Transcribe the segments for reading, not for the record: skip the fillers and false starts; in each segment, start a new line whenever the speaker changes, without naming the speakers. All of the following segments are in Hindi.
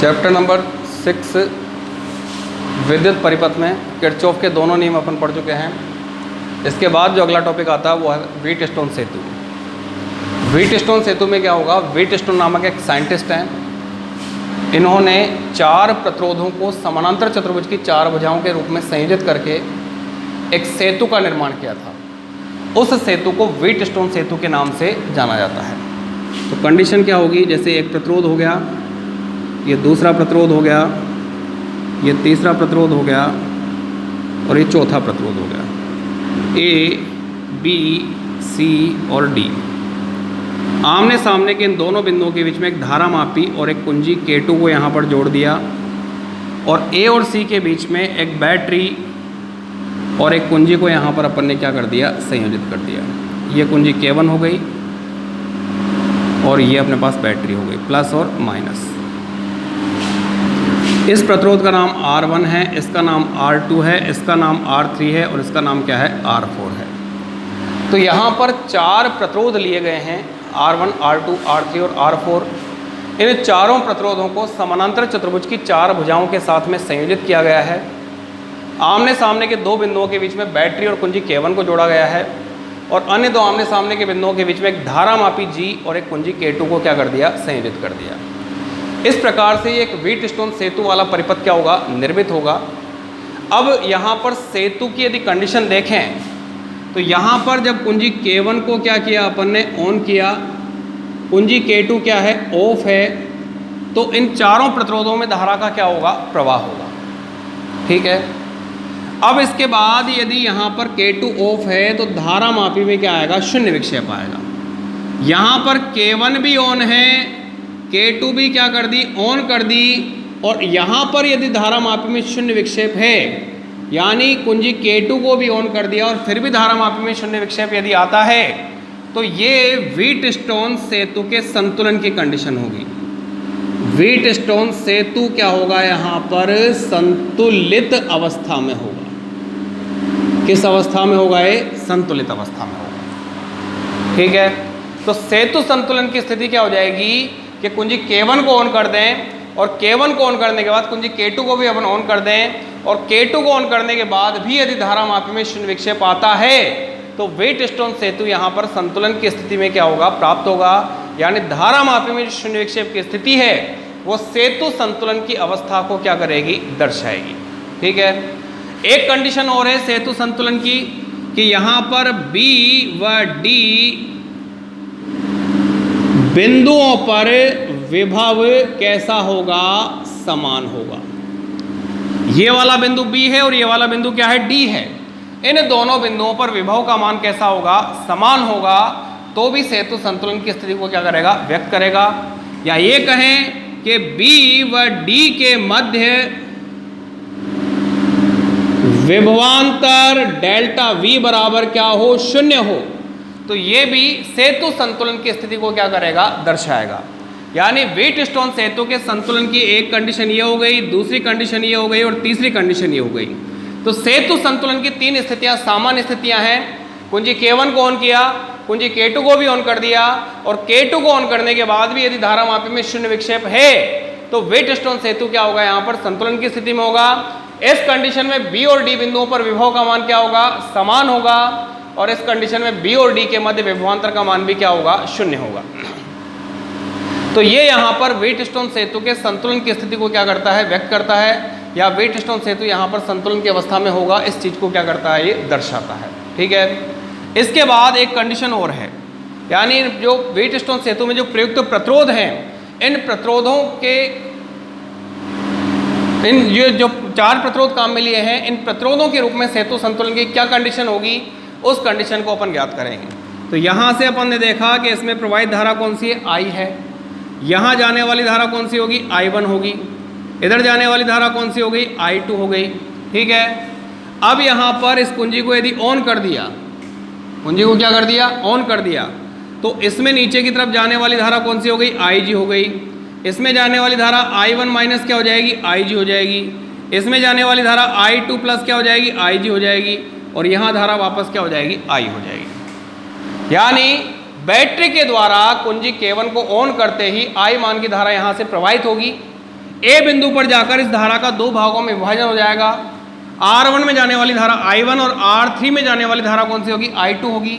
चैप्टर नंबर 6 विद्युत परिपथ में किरचॉफ के दोनों नियम अपन पढ़ चुके हैं। इसके बाद जो अगला टॉपिक आता है वो है व्हीटस्टोन सेतु। व्हीटस्टोन सेतु में क्या होगा, व्हीटस्टोन नामक एक साइंटिस्ट हैं, इन्होंने 4 प्रतिरोधों को समानांतर चतुर्भुज की 4 भुजाओं के रूप में संयोजित करके एक सेतु का निर्माण किया था। उस सेतु को व्हीटस्टोन सेतु के नाम से जाना जाता है। तो कंडीशन क्या होगी, जैसे एक प्रतिरोध हो गया, ये दूसरा प्रतिरोध हो गया, ये तीसरा प्रतिरोध हो गया और ये चौथा प्रतिरोध हो गया। ए, बी, सी और डी आमने सामने के इन दोनों बिंदुओं के बीच में एक धारा मापी और एक कुंजी K2 को यहाँ पर जोड़ दिया और ए और सी के बीच में एक बैटरी और एक कुंजी को यहाँ पर अपन ने क्या कर दिया, संयोजित कर दिया। ये कुंजी K1 हो गई और ये अपने पास बैटरी हो गई, प्लस और माइनस। इस प्रतिरोध का नाम R1 है, इसका नाम R2 है, इसका नाम R3 है और इसका नाम क्या है, R4 है। तो यहाँ पर 4 प्रतिरोध लिए गए हैं, R1, R2, R3 और R4। इन चारों प्रतिरोधों को समानांतर चतुर्भुज की 4 भुजाओं के साथ में संयोजित किया गया है। आमने सामने के 2 बिंदुओं के बीच में बैटरी और कुंजी K1 को जोड़ा गया है और अन्य 2 आमने सामने के बिंदुओं के बीच में एक धारा मापी G और एक कुंजी K2 को क्या कर दिया, संयोजित कर दिया। इस प्रकार से एक व्हीटस्टोन सेतु वाला परिपथ क्या होगा, निर्मित होगा। अब यहाँ पर सेतु की यदि कंडीशन देखें तो यहाँ पर जब कुंजी K1 को क्या किया अपन ने, ऑन किया, कुंजी K2 क्या है, ऑफ है, तो इन चारों प्रतिरोधों में धारा का क्या होगा, प्रवाह होगा। ठीक है। अब इसके बाद यदि यहाँ पर K2 ऑफ है तो धारा मापी में क्या आएगा, शून्य विक्षेप आएगा। यहाँ पर K1 भी ऑन है, K2 भी क्या कर दी, ऑन कर दी, और यहाँ पर यदि धारा मापी में शून्य विक्षेप है, यानी कुंजी K2 को भी ऑन कर दिया और फिर भी धारा मापी में शून्य विक्षेप यदि आता है तो ये व्हीटस्टोन सेतु के संतुलन की कंडीशन होगी। व्हीटस्टोन सेतु क्या होगा, यहाँ पर संतुलित अवस्था में होगा। किस अवस्था में होगा, ये संतुलित अवस्था में होगा। ठीक है। तो सेतु संतुलन की स्थिति क्या हो जाएगी कि कुंजी K1 को ऑन कर दें और K1 को ऑन करने के बाद कुंजी K2 को भी अपन ऑन कर दें और K2 को ऑन करने के बाद भी यदि धारा मापी में शून्य विक्षेप आता है तो व्हीटस्टोन सेतु यहाँ पर संतुलन की स्थिति में क्या होगा, प्राप्त होगा। यानी धारा मापी में जो शून्य विक्षेप की स्थिति है वो सेतु संतुलन की अवस्था को क्या करेगी, दर्शाएगी। ठीक है। एक कंडीशन और है सेतु संतुलन की कि यहाँ पर B व D बिंदुओं पर विभव कैसा होगा, समान होगा। ये वाला बिंदु B है और ये वाला बिंदु क्या है, D है। इन दोनों बिंदुओं पर विभव का मान कैसा होगा, समान होगा, तो भी सेतु संतुलन की स्थिति को क्या करेगा, व्यक्त करेगा। या ये कहें कि B व D के मध्य विभवांतर डेल्टा V बराबर क्या हो, 0 हो, तो ये भी सेतु संतुलन की स्थिति को क्या करेगा, दर्शाएगा। यानी व्हीटस्टोन सेतु के संतुलन की एक कंडीशन ये हो गई, दूसरी कंडीशन ये हो गई और तीसरी कंडीशन ये हो गई। तो सेतु संतुलन की 3 स्थितियां सामान्य स्थितियां हैं। कुंजी K1 को ऑन किया, कुंजी K2 को भी ऑन कर दिया और K2 को ऑन करने के बाद भी यदि धारा मापी में शून्य विक्षेप है तो व्हीटस्टोन सेतु क्या होगा, यहाँ पर संतुलन की स्थिति में होगा। इस कंडीशन में B और D बिंदुओं पर विभव का मान क्या होगा, समान होगा, और इस कंडीशन में B और D के मध्य विभवांतर का मान भी क्या होगा, 0 होगा। तो ये यहाँ पर व्हीटस्टोन सेतु के संतुलन की स्थिति को क्या करता है, व्यक्त करता है, या व्हीटस्टोन सेतु यहाँ पर संतुलन की अवस्था में होगा, इस चीज को क्या करता है, ये दर्शाता है। ठीक है। इसके बाद एक कंडीशन और है, यानी जो व्हीटस्टोन सेतु में जो प्रयुक्त प्रतिरोध हैं, इन प्रतिरोधों के ये जो 4 प्रतिरोध काम में लिए हैं, इन प्रतिरोधों के रूप में सेतु संतुलन की क्या कंडीशन होगी, उस कंडीशन को अपन ज्ञात करेंगे। तो यहाँ से अपन ने देखा कि इसमें प्रवाहित धारा कौन सी है, I है। यहाँ जाने वाली धारा कौन सी होगी, I1 होगी। इधर जाने वाली धारा कौन सी हो गई, I2 हो गई। ठीक है। अब यहाँ पर इस कुंजी को यदि ऑन कर दिया, कुंजी को क्या कर दिया, ऑन कर दिया, तो इसमें नीचे की तरफ जाने वाली धारा कौन सी हो गई, IG हो गई। इसमें जाने वाली धारा I1 माइनस क्या हो जाएगी, IG हो जाएगी। इसमें जाने वाली धारा I2 प्लस क्या हो जाएगी, IG हो जाएगी, और यहाँ धारा वापस क्या हो जाएगी, I हो जाएगी। यानी बैटरी के द्वारा कुंजी K1 को ऑन करते ही I मान की धारा यहाँ से प्रवाहित होगी। ए बिंदु पर जाकर इस धारा का दो भागों में विभाजन हो जाएगा। R1 में जाने वाली धारा I1 और R3 में जाने वाली धारा कौन सी होगी? I2 होगी।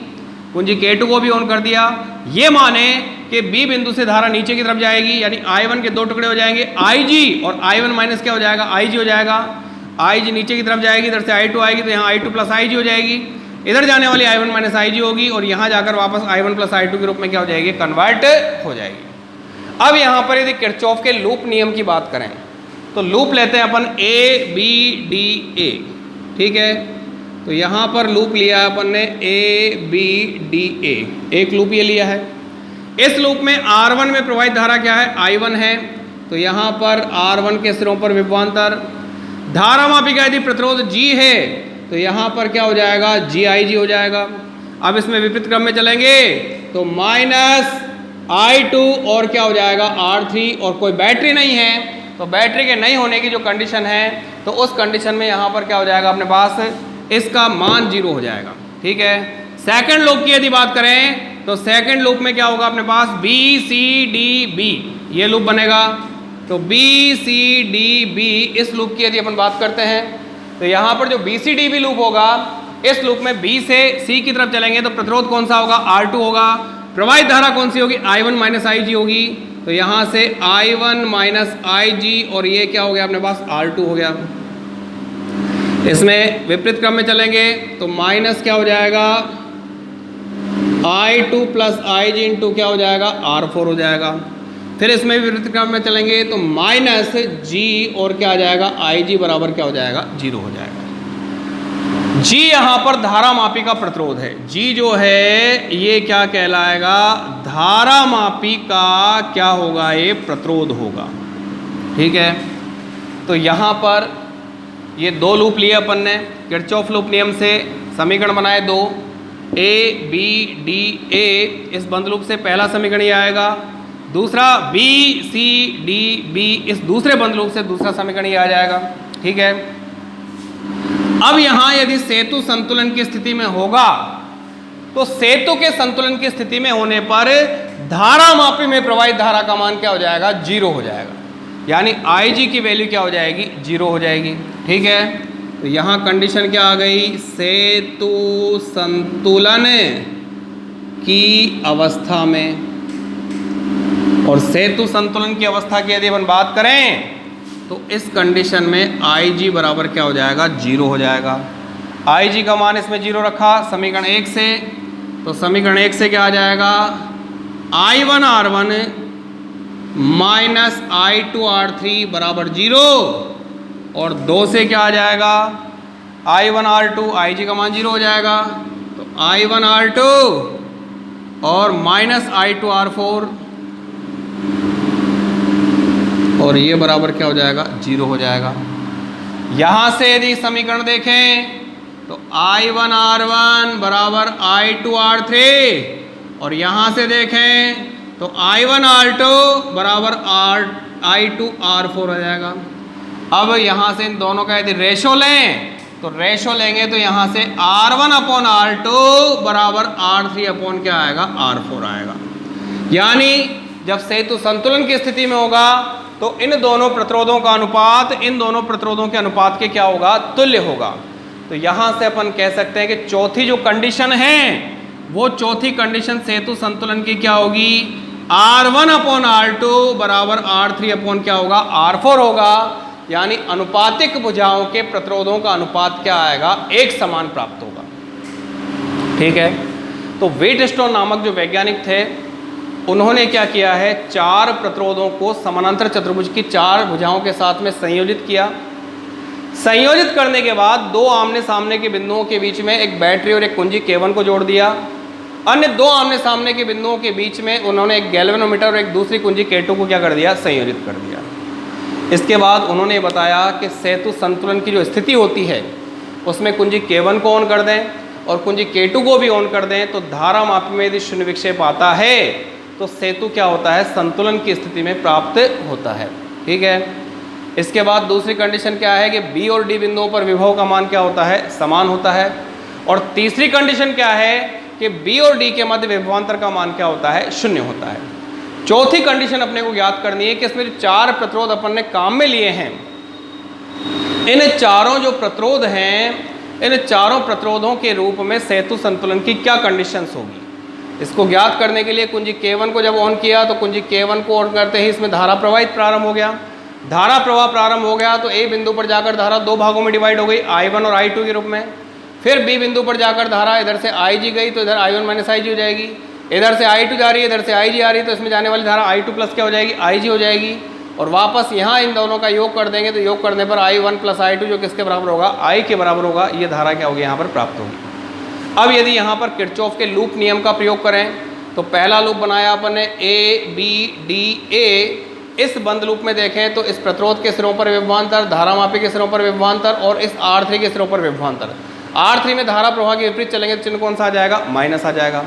कुंजी K2 को भी ऑन कर दिया। ये माने कि B बिंदु से धारा नीचे की तरफ जाएगी, यानी I1 के दो टुकड़े हो जाएंगे, IG और I1 माइनस क्या हो जाएगा? IG हो जाएगा। IG नीचे की तरफ जाएगी, इधर से I2 आएगी तो यहाँ I2 प्लस IG हो जाएगी। इधर जाने वाली I1 माइनस IG होगी और यहाँ जाकर वापस I1 प्लस I2 के रूप में क्या हो जाएगी? कन्वर्ट हो जाएगी। अब यहाँ पर यदि किरचॉफ के लूप नियम की बात करें तो लूप लेते हैं अपन ABDA, ठीक है। तो यहाँ पर लूप लिया है अपन ने ABDA, एक लूप ये लिया है। इस लूप में R1 में प्रवाहित धारा क्या है? I1 है। तो यहाँ पर R1 के सिरों पर विभवांतर, धारा मापी का यदि प्रतिरोध G है तो यहाँ पर क्या हो जाएगा? GIG हो जाएगा। अब इसमें विपरीत क्रम में चलेंगे तो माइनस I2 और क्या हो जाएगा? R3, और कोई बैटरी नहीं है तो बैटरी के नहीं होने की जो कंडीशन है तो उस कंडीशन में यहाँ पर क्या हो जाएगा? अपने पास इसका मान 0 हो जाएगा, ठीक है। सेकंड लूप की यदि बात करें तो सेकंड लूप में क्या होगा? अपने पास BCDB ये लूप बनेगा। तो BCDB इस लूप की यदि अपन बात करते हैं तो यहाँ पर जो BCDB लूप होगा, इस लूप में B से C की तरफ चलेंगे तो प्रतिरोध कौन सा होगा? R2 होगा। प्रवाहित धारा कौन सी होगी? I1 माइनस IG होगी। तो यहाँ से I1 माइनस IG और ये क्या हो गया? अपने पास R2 हो गया। इसमें विपरीत क्रम में चलेंगे तो माइनस क्या हो जाएगा? I2 प्लस IG इंटू क्या हो जाएगा? R4 हो जाएगा। फिर इसमें विपरीत क्रम में चलेंगे तो माइनस G और क्या आ जाएगा? IG बराबर क्या हो जाएगा? 0 हो जाएगा। G यहाँ पर धारा मापी का प्रतिरोध है। G जो है ये क्या कहलाएगा? धारा मापी का क्या होगा? ये प्रतिरोध होगा, ठीक है। तो यहाँ पर ये दो लूप लिए अपन ने, किरचॉफ लूप नियम से समीकरण बनाए दो, ABDA, इस बंद लूप से पहला समीकरण ये आएगा। दूसरा BCDB, इस दूसरे बंद लूप से दूसरा समीकरण ये आ जाएगा, ठीक है। अब यहाँ यदि सेतु संतुलन की स्थिति में होगा तो सेतु के संतुलन की स्थिति में होने पर धारा मापी में प्रवाहित धारा का मान क्या हो जाएगा? 0 हो जाएगा, यानी IG की वैल्यू क्या हो जाएगी? 0 हो जाएगी, ठीक है। तो यहाँ कंडीशन क्या आ गई? सेतु संतुलन की अवस्था में, और सेतु संतुलन की अवस्था की यदि अपन बात करें तो इस कंडीशन में IG बराबर क्या हो जाएगा? 0 हो जाएगा। IG का मान इसमें 0 रखा समीकरण 1 से, तो समीकरण 1 से क्या आ जाएगा? I1 R1 minus I2 R3 बराबर 0, और 2 से क्या आ जाएगा? I1 R2, IG का मान 0 हो जाएगा। तो I1 R2 और माइनस I2 R4, और ये बराबर क्या हो जाएगा? 0 हो जाएगा। यहाँ से यदि समीकरण देखें तो I1 R1 बराबर I2 R3, और यहाँ से देखें तो I1 R2 बराबर I2 R4 हो जाएगा। अब यहाँ से इन दोनों का यदि रेशो लें तो रेशो लेंगे तो यहाँ से R1 अपॉन R2 बराबर R3 अपॉन क्या आएगा? R4 आएगा। यानी जब सेतु संतुलन की स्थिति में होगा तो इन दोनों प्रतिरोधों का अनुपात इन दोनों प्रतिरोधों के अनुपात के क्या होगा? तुल्य होगा। तो यहाँ से अपन कह सकते हैं कि चौथी जो कंडीशन है वो चौथी कंडीशन सेतु संतुलन की क्या होगी? R1 अपॉन R2 बराबर R3 अपॉन क्या होगा? R4 होगा। यानी अनुपातिक भुजाओं के प्रतिरोधों का अनुपात क्या आएगा? एक समान प्राप्त होगा, ठीक है। तो व्हीटस्टोन नामक जो वैज्ञानिक थे उन्होंने क्या किया है? 4 प्रतिरोधों को समानांतर चतुर्भुज की 4 भुजाओं के साथ में संयोजित किया। संयोजित करने के बाद दो आमने सामने के बिंदुओं के बीच में एक बैटरी और एक कुंजी K1 को जोड़ दिया। अन्य दो आमने सामने के बिंदुओं के बीच में उन्होंने एक गैल्वेनोमीटर और एक दूसरी कुंजी K2 को क्या कर दिया? संयोजित कर दिया। इसके बाद उन्होंने बताया कि सेतु संतुलन की जो स्थिति होती है उसमें कुंजी K1 को ऑन कर दें और कुंजी K2 को भी ऑन कर दें तो धारा मापी में यदि शून्य विक्षेप आता है तो सेतु क्या होता है? संतुलन की स्थिति में प्राप्त होता है, ठीक है। इसके बाद दूसरी कंडीशन क्या है कि B और D बिंदुओं पर विभव का मान क्या होता है? समान होता है। और तीसरी कंडीशन क्या है कि B और D के मध्य विभवांतर का मान क्या होता है? 0 होता है। चौथी कंडीशन अपने को ज्ञात करनी है कि इसमें जो 4 प्रतिरोध अपन ने काम में लिए हैं, इन चारों जो प्रतिरोध हैं, इन चारों प्रतिरोधों के रूप में सेतु संतुलन की क्या कंडीशंस होगी। इसको ज्ञात करने के लिए कुंजी K1 को जब ऑन किया तो कुंजी K1 को ऑन करते ही इसमें धारा प्रवाहित प्रारंभ हो गया। धारा प्रवाह प्रारंभ हो गया तो A बिंदु पर जाकर धारा 2 भागों में डिवाइड हो गई, I1 और I2 के रूप में। फिर B बिंदु पर जाकर धारा इधर से IG गई तो इधर I1 माइनस IG हो जाएगी, इधर से I2 जा रही है, इधर से IG आ रही है, तो इसमें जाने वाली धारा I2 प्लस क्या हो जाएगी, IG हो जाएगी। और वापस यहाँ इन दोनों का योग कर देंगे तो योग करने पर I1 प्लस I2 जो किसके बराबर होगा, I के बराबर होगा। ये धारा क्या होगी यहाँ पर प्राप्त होगी। अब यदि यहाँ पर किरचॉफ के लूप नियम का प्रयोग करें तो पहला लूप बनाया अपन ने A B D A। इस बंद लूप में देखें तो इस प्रतिरोध के सिरों पर विभवांतर, धारा मापी के सिरों पर विभवांतर और इस R3 के सिरों पर विभवांतर। R3 में धारा प्रवाह के विपरीत चलेंगे तो चिन्ह कौन सा आ जाएगा, माइनस आ जाएगा।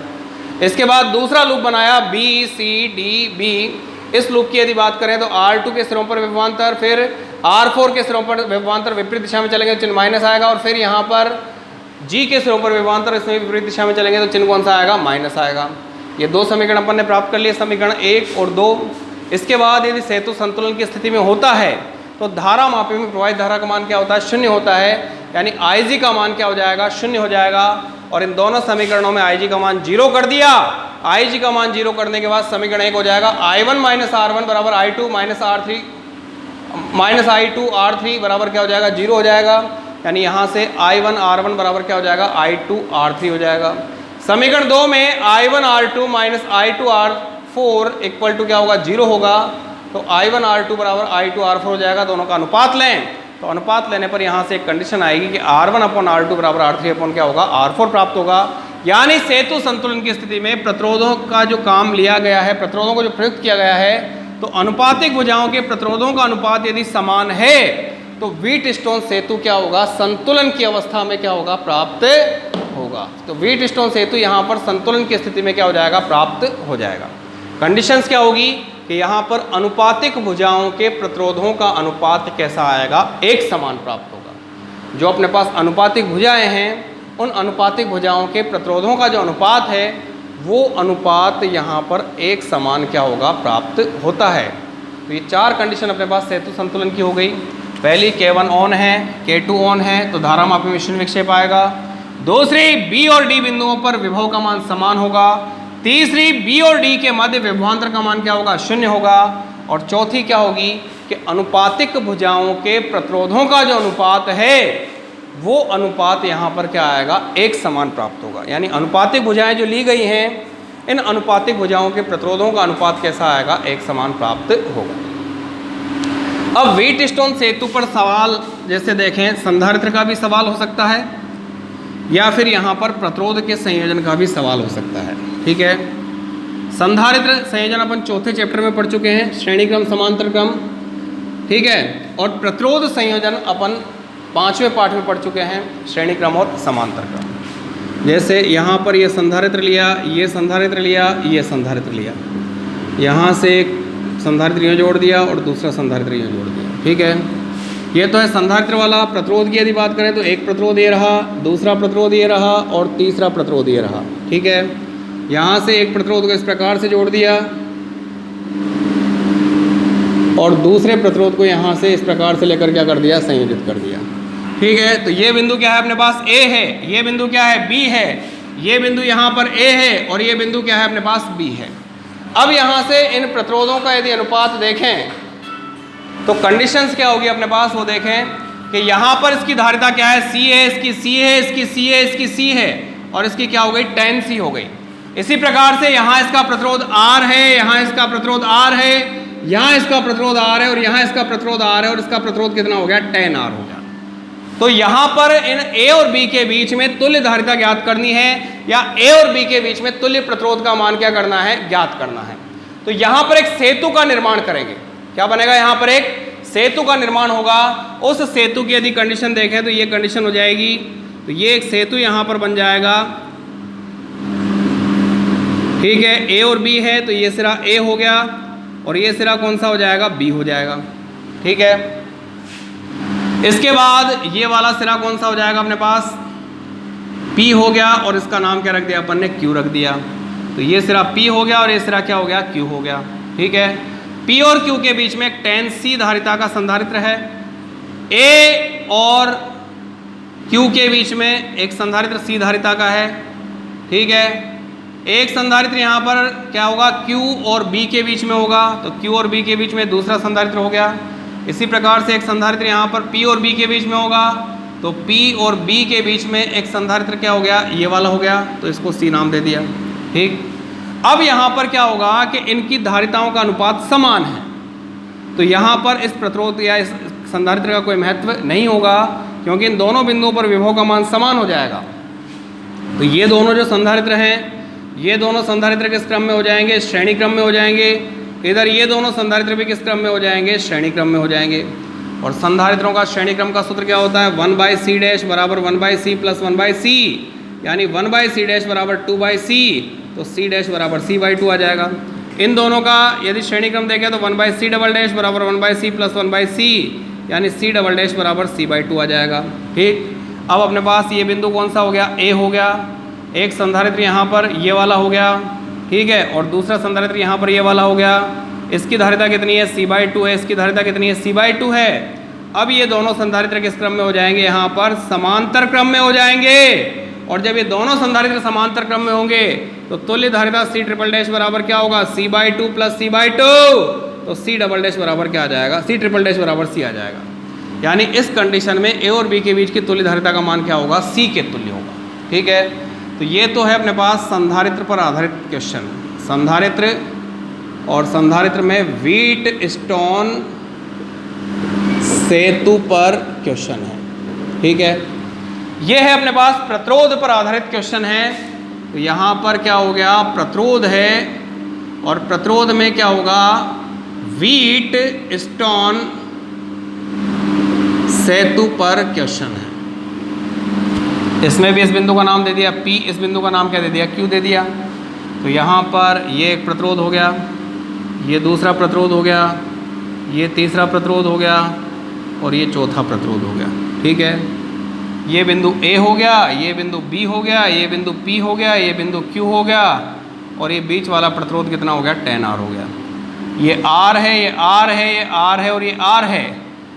इसके बाद दूसरा लूप बनाया B C D B। इस लूप की यदि बात करें तो R2 के सिरों पर विभवांतर, फिर R4 के सिरों पर विभवांतर विपरीत दिशा में चलेंगे तो चिन्ह माइनस आएगा, और फिर यहाँ पर G के सिरों पर विभवांतर, इसमें विपरीत दिशा में चलेंगे तो चिन्ह कौन सा आएगा, माइनस आएगा। ये 2 समीकरण अपन ने प्राप्त कर लिए, समीकरण 1 और 2। इसके बाद यदि सेतु संतुलन की स्थिति में होता है तो धारा मापी में प्रवाहित धारा का मान क्या होता है, 0 होता है, यानी IG का मान क्या हो जाएगा, 0 हो जाएगा। और इन दोनों समीकरणों में IG का मान 0 कर दिया। IG का मान 0 करने के बाद समीकरण 1 हो जाएगा I1 माइनस R1 बराबर I2 minus R3 minus I2 R3 बराबर क्या हो जाएगा, 0 हो जाएगा। यानी यहाँ से I1 R1 बराबर क्या हो जाएगा, I2 R3 हो जाएगा। समीकरण 2 में I1 R2 minus I2 R4 equal to क्या होगा, 0 होगा। तो I1 R2 बराबर I2 R4 हो जाएगा। दोनों का अनुपात लें तो अनुपात लेने पर यहाँ से एक कंडीशन आएगी कि R1 अपॉन R2 बराबर R3 अपॉन क्या होगा, R4 प्राप्त होगा। यानी सेतु संतुलन की स्थिति में प्रतिरोधों का जो काम लिया गया है, प्रतिरोधों को जो प्रयुक्त किया गया है, तो अनुपातिक भुजाओं के प्रतिरोधों का अनुपात यदि समान है तो व्हीटस्टोन सेतु क्या होगा, संतुलन की अवस्था में क्या होगा, प्राप्त होगा। तो व्हीटस्टोन सेतु यहाँ पर संतुलन की स्थिति में क्या हो जाएगा, प्राप्त हो जाएगा। कंडीशंस क्या होगी कि यहाँ पर अनुपातिक भुजाओं के प्रतिरोधों का अनुपात कैसा आएगा, एक समान प्राप्त होगा। जो अपने पास अनुपातिक भुजाएं हैं उन अनुपातिक भुजाओं के प्रतिरोधों का जो अनुपात है वो अनुपात यहाँ पर एक समान क्या होगा, प्राप्त होता है। तो ये 4 कंडीशन अपने पास सेतु संतुलन की हो गई। पहली K1 ऑन है, K2 ऑन है तो धारा मापी में शून्य विक्षेप आएगा। दूसरी B और D बिंदुओं पर विभव का मान समान होगा। तीसरी B और D के मध्य विभवांतर का मान क्या होगा, 0 होगा। और चौथी क्या होगी कि अनुपातिक भुजाओं के प्रतिरोधों का जो अनुपात है वो अनुपात यहाँ पर क्या आएगा, एक समान प्राप्त होगा। यानी अनुपातिक भुजाएं जो ली गई हैं, इन अनुपातिक भुजाओं के प्रतिरोधों का अनुपात कैसा आएगा, एक समान प्राप्त होगा। अब व्हीटस्टोन सेतु पर सवाल जैसे देखें, संधारित्र का भी सवाल हो सकता है या फिर यहाँ पर प्रतिरोध के संयोजन का भी सवाल हो सकता है। ठीक है, संधारित्र संयोजन अपन चौथे चैप्टर में पढ़ चुके हैं, श्रेणी क्रम समांतर क्रम। ठीक है, और प्रतिरोध संयोजन अपन 5वें पाठ में पढ़ चुके हैं, श्रेणी क्रम और समांतर क्रम। जैसे यहाँ पर ये संधारित्र लिया, ये संधारित्र लिया, ये संधारित्र लिया, यहाँ से एक संधारित्र यूँ जोड़ दिया और दूसरा संधारित्र यूँ जोड़ दिया। ठीक है, ये तो है संधारित्र वाला। प्रतिरोध की यदि बात करें तो एक प्रतिरोध ये रहा, दूसरा प्रतिरोध ये रहा और तीसरा प्रतिरोध ये रहा। ठीक है, यहाँ से एक प्रतिरोध को इस प्रकार से जोड़ दिया और दूसरे प्रतिरोध को यहाँ से इस प्रकार से लेकर क्या कर दिया, संयोजित कर दिया। ठीक है, तो ये बिंदु क्या है अपने पास, A है, ये बिंदु क्या है, B है, ये बिंदु यहाँ पर A है और ये बिंदु क्या है अपने पास, B है। अब यहाँ से इन प्रतिरोधों का यदि अनुपात देखें तो कंडीशंस क्या होगी अपने पास, वो देखें कि यहाँ पर इसकी धारिता क्या है, C है, इसकी C है, इसकी C है, इसकी C है और इसकी क्या हो गई, tan C हो गई। इसी प्रकार से यहाँ इसका प्रतिरोध R है, यहाँ इसका प्रतिरोध R है, यहाँ इसका प्रतिरोध R है और यहाँ इसका प्रतिरोध R है और इसका प्रतिरोध कितना हो गया, tan R हो गया। तो यहाँ पर इन A और B के बीच में तुल्य धारिता ज्ञात करनी है या A और B के बीच में तुल्य प्रतिरोध का मान क्या करना है, ज्ञात करना है। तो यहाँ पर एक सेतु का निर्माण करेंगे। क्या बनेगा, यहाँ पर एक सेतु का निर्माण होगा। उस सेतु की यदि कंडीशन देखें तो ये कंडीशन हो जाएगी, तो ये एक सेतु यहाँ पर बन जाएगा। ठीक है, A और B है तो ये सिरा A हो गया और ये सिरा कौन सा हो जाएगा, B हो जाएगा। ठीक है, इसके बाद ये वाला सिरा कौन सा हो जाएगा अपने पास, P हो गया और इसका नाम क्या रख दिया अपन ने, Q रख दिया। तो ये सिरा P हो गया और ये सिरा क्या हो गया, Q हो गया। ठीक है। P और Q के बीच में एक tan C धारिता का संधारित्र है। A और Q के बीच में एक संधारित्र C धारिता का है, ठीक है। एक संधारित्र यहाँ पर क्या होगा, Q और B के बीच में होगा, तो Q और B के बीच में दूसरा संधारित्र हो गया। इसी प्रकार से एक संधारित्र यहाँ पर P और B के बीच में होगा, तो P और B के बीच में एक संधारित्र क्या हो गया, ये वाला हो गया, तो इसको C नाम दे दिया, ठीक। अब यहाँ पर क्या होगा कि इनकी धारिताओं का अनुपात समान है, तो यहाँ पर इस प्रतिरोध या इस संधारित्र का कोई महत्व नहीं होगा, क्योंकि इन दोनों बिंदुओं पर विभव का मान समान हो जाएगा। तो ये दोनों जो संधारित्र हैं, ये दोनों संधारित्र किस क्रम में हो जाएंगे, श्रेणी क्रम में हो जाएंगे। इधर ये दोनों संधारित्र भी किस क्रम में हो जाएंगे, श्रेणी क्रम में हो जाएंगे। और संधारित्रों का श्रेणी क्रम का सूत्र क्या होता है, 1/c डैश बराबर 1/c प्लस 1/c, यानी 1/c डैश बराबर 2/c, तो c डैश बराबर c/2 आ जाएगा। इन दोनों का यदि श्रेणी क्रम देखें तो 1/c डबल डैश बराबर 1/c प्लस 1/c, यानी c डबल डैश बराबर c/2 आ जाएगा, ठीक। अब अपने पास ये बिंदु कौन सा हो गया, A हो गया। एक संधारित्र यहाँ पर ये वाला हो गया, ठीक है, और दूसरा संधारित्र यहाँ पर ये वाला हो गया। इसकी धारिता कितनी है, c/2 है, इसकी धारिता कितनी है, c/2 है। अब ये दोनों संधारित्र किस क्रम में हो जाएंगे, यहाँ पर समांतर क्रम में हो जाएंगे। और जब ये दोनों संधारित्र समांतर क्रम में होंगे तो तुल्य धारिता C ट्रिपल डैश बराबर क्या होगा, c/2 प्लस c/2, तो c डबल डैश बराबर क्या आ जाएगा, c ट्रिपल डैश बराबर c आ जाएगा। यानी इस कंडीशन में A और B के बीच की तुल्य धारिता का मान क्या होगा, C के तुल्य होगा, ठीक है। तो ये तो है अपने पास संधारित्र पर आधारित क्वेश्चन। संधारित्र और संधारित्र में व्हीटस्टोन सेतु पर क्वेश्चन है, ठीक है। ये है अपने पास प्रतिरोध पर आधारित क्वेश्चन है। तो यहाँ पर क्या हो गया, प्रतिरोध है, और प्रतिरोध में क्या होगा, व्हीटस्टोन सेतु पर क्वेश्चन है। इसमें भी इस बिंदु का नाम दे दिया P, इस बिंदु का नाम क्या दे दिया, Q दे दिया। तो यहाँ पर ये एक प्रतिरोध हो गया, ये दूसरा प्रतिरोध हो गया, ये तीसरा प्रतिरोध हो गया, और ये चौथा प्रतिरोध हो गया, ठीक है। ये बिंदु A हो गया, ये बिंदु B हो गया, ये बिंदु P हो गया, ये बिंदु Q हो गया, और ये बीच वाला प्रतिरोध कितना हो गया, tan R हो गया। ये R है, ये R है, ये R है, और ये R है।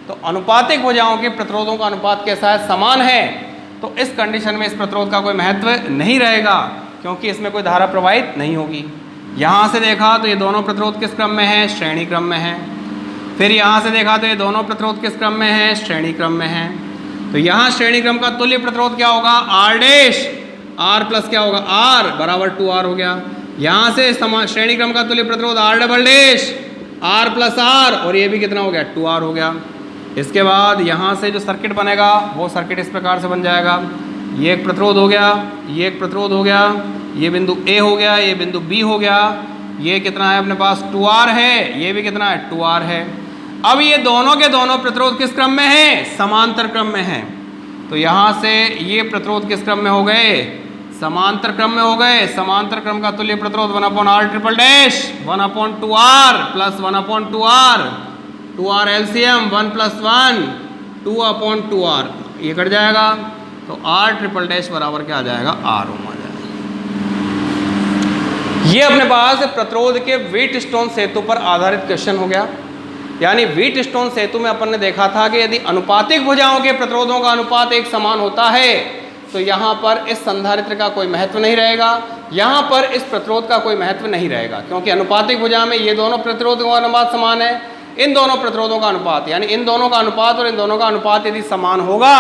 तो अनुपातिक भुजाओं के प्रतिरोधों का अनुपात कैसा है, समान है। तो इस कंडीशन में इस प्रतिरोध का कोई महत्व नहीं रहेगा, क्योंकि इसमें कोई धारा प्रवाहित नहीं होगी। यहाँ से देखा तो ये दोनों प्रतिरोध किस क्रम में है, श्रेणी क्रम में है। फिर यहाँ से देखा तो ये दोनों प्रतिरोध किस क्रम में है, श्रेणी क्रम में है। तो यहाँ श्रेणी क्रम का तुल्य प्रतिरोध क्या होगा, R डैश, R प्लस क्या होगा, R बराबर 2R हो गया। यहाँ से श्रेणी क्रम का तुल्य प्रतिरोध R double dash, R plus R, और ये भी कितना हो गया, 2R हो गया। इसके बाद यहाँ से जो सर्किट बनेगा वो सर्किट इस प्रकार से बन जाएगा। ये एक प्रतिरोध हो गया, ये एक प्रतिरोध हो गया, ये बिंदु A हो गया, ये बिंदु B हो गया। ये कितना है अपने पास, 2R है, ये भी कितना है, 2R है। अब ये दोनों के दोनों प्रतिरोध किस क्रम में है, समांतर क्रम में है। तो यहाँ से ये प्रतिरोध किस क्रम में हो गए, समांतर क्रम में हो गए। समांतर क्रम का तुल्य प्रतिरोध 1/R triple dash 1/2R plus 1/2R, 2R LCM 1 + 1 2/2R, ये कट जाएगा। तो R ट्रिपल डैश बराबर क्या आ जाएगा, R ओम आ जाएगा। ये अपने पास प्रतिरोध के व्हीटस्टोन सेतु पर आधारित क्वेश्चन हो गया। यानी व्हीटस्टोन सेतु में अपन ने देखा था कि यदि अनुपातिक भुजाओं के प्रतिरोधों का अनुपात एक समान होता है तो यहाँ पर इस संधारित्र का कोई महत्व नहीं रहेगा, यहाँ पर इस प्रतिरोध का कोई महत्व नहीं रहेगा, क्योंकि अनुपातिक भुजा में ये दोनों प्रतिरोधों का अनुपात समान है। इन दोनों प्रतिरोधों का अनुपात, यानी इन दोनों का अनुपात और इन दोनों का अनुपात यदि समान होगा,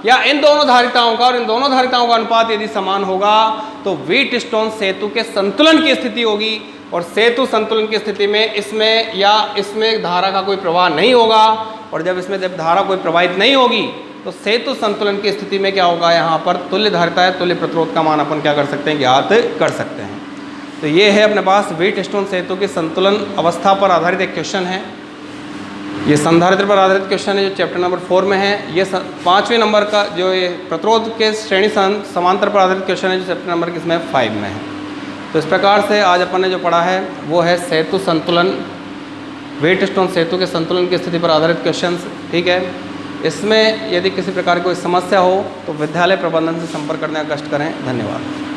या इन दोनों धारिताओं का और इन दोनों धारिताओं का अनुपात यदि समान होगा, तो व्हीटस्टोन सेतु के संतुलन की स्थिति होगी। और सेतु संतुलन की स्थिति में इसमें या इसमें धारा का कोई प्रवाह नहीं होगा, और जब इसमें जब धारा कोई प्रवाहित नहीं होगी तो सेतु संतुलन की स्थिति में क्या होगा, यहाँ पर तुल्य धारिता है, तुल्य प्रतिरोध का मान अपन क्या कर सकते हैं, ज्ञात कर सकते हैं। तो ये है अपने पास व्हीटस्टोन सेतु के संतुलन अवस्था पर आधारित एक क्वेश्चन है। ये संधारित्र पर आधारित क्वेश्चन है जो चैप्टर नंबर 4 में है। ये 5वें नंबर का जो ये प्रतिरोध के श्रेणी समांतर पर आधारित क्वेश्चन है जो चैप्टर नंबर किसमें 5 में है। तो इस प्रकार से आज अपन ने जो पढ़ा है वो है सेतु संतुलन, व्हीटस्टोन सेतु के संतुलन की स्थिति पर आधारित क्वेश्चन, ठीक है। इसमें यदि किसी प्रकार की कोई समस्या हो तो विद्यालय प्रबंधन से संपर्क करने का कष्ट करें। धन्यवाद।